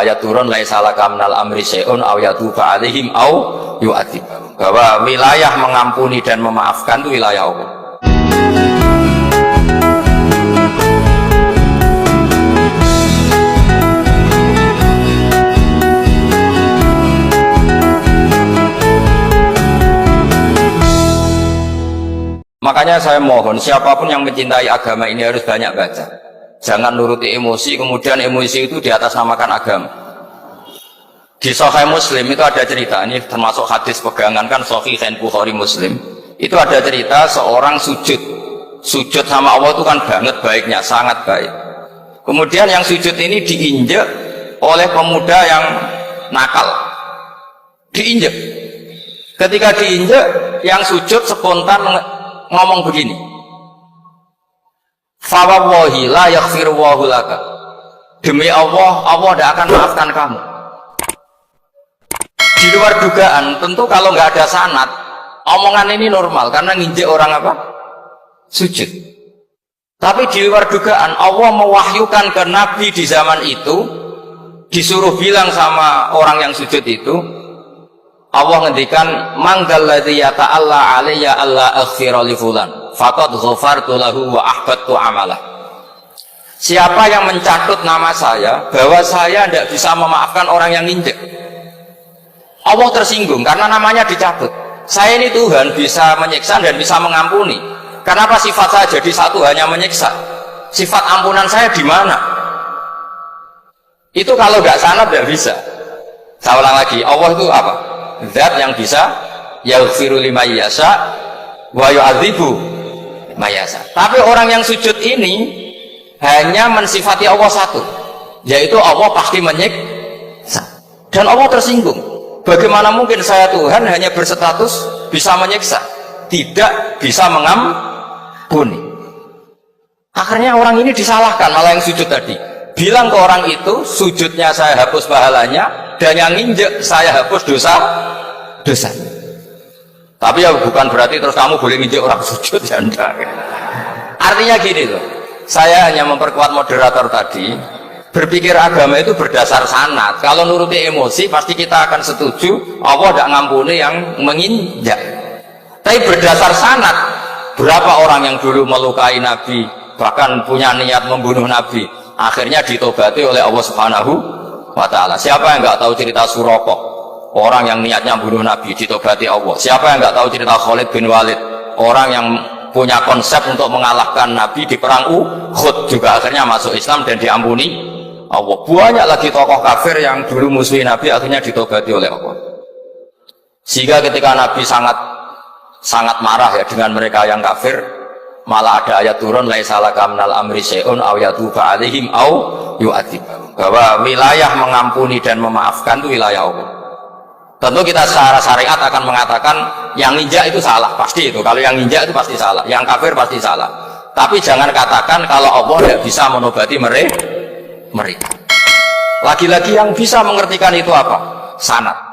ada ayat turun laisa laka minal amri syai'un aw yatuba alaihim aw yu'adzibahum, bahwa wilayah mengampuni dan memaafkan itu wilayah Allah. Makanya saya mohon siapapun yang mencintai agama ini harus banyak baca. Jangan nuruti emosi, kemudian emosi itu di atas namakan agama. Di Sahih Muslim itu ada cerita, ini termasuk hadis pegangan kan Sahih Bukhari Muslim. Itu ada cerita seorang sujud sama Allah itu kan banget baiknya, sangat baik. Kemudian yang sujud ini diinjek oleh pemuda yang nakal. Diinjek. Ketika diinjek, yang sujud spontan ngomong begini, fawallahi la yaghfirullahu laka, demi Allah, Allah tidak akan maafkan kamu. Di luar dugaan, tentu kalau nggak ada sanad, omongan ini normal karena nginjek orang apa? Sujud. Tapi di luar dugaan, Allah mewahyukan ke Nabi di zaman itu, disuruh bilang sama orang yang sujud itu, Allah ngendikan manggalladzi yata'alla alayya alla aghfira li fulan faqad ghafartu lahu wa ahbattu amalah. Siapa yang mencatut nama saya bahwa saya tidak bisa memaafkan orang yang nginjek, Allah tersinggung karena namanya dicatut. Saya ini Tuhan bisa menyiksa dan bisa mengampuni. Kenapa sifat saya jadi satu hanya menyiksa? Sifat ampunan saya di mana? Itu kalau nggak sanad tidak bisa. Saya ulang lagi, Allah itu apa? Zat yang bisa yaghfiru liman yasha wa yu'adzibu man yasha. Tapi orang yang sujud ini hanya mensifati Allah satu, yaitu Allah pasti menyiksa. Dan Allah tersinggung. Bagaimana mungkin saya Tuhan hanya berstatus bisa menyiksa, tidak bisa mengampuni? Akhirnya orang ini disalahkan, malah yang sujud tadi bilang ke orang itu, sujudnya saya hapus pahalanya, dan yang nginjek saya hapus dosa. Tapi ya bukan berarti terus kamu boleh nginjek orang sujud, ya enggak. Artinya gini loh, saya hanya memperkuat moderator tadi, berpikir agama itu berdasar sanad. Kalau nuruti emosi pasti kita akan setuju Allah tidak ngampuni yang menginjak. Tapi berdasar sanad, berapa orang yang dulu melukai Nabi, bahkan punya niat membunuh Nabi, akhirnya ditobati oleh Allah Subhanahu wa ta'ala. Siapa yang nggak tahu cerita Suraqah, orang yang niatnya membunuh Nabi, ditobati Allah. Siapa yang nggak tahu cerita Khalid bin Walid, orang yang punya konsep untuk mengalahkan Nabi di perang Uhud, juga akhirnya masuk Islam dan diampuni Allah. Banyak lagi tokoh kafir yang dulu musuhi Nabi akhirnya ditobati oleh Allah. Sehingga ketika Nabi sangat marah ya dengan mereka yang kafir, malah ada ayat turun laisa laka minal amri syai'un aw yatuba alaihim aw yu'adzibahum, bahwa wilayah mengampuni dan memaafkan itu wilayah Allah. Tentu kita secara syariat akan mengatakan yang ninja itu salah, pasti itu. Kalau yang ninja itu pasti salah, yang kafir pasti salah. Tapi jangan katakan kalau Allah tidak bisa menobati mereka. Lagi-lagi yang bisa mengertikan itu apa? Sanad.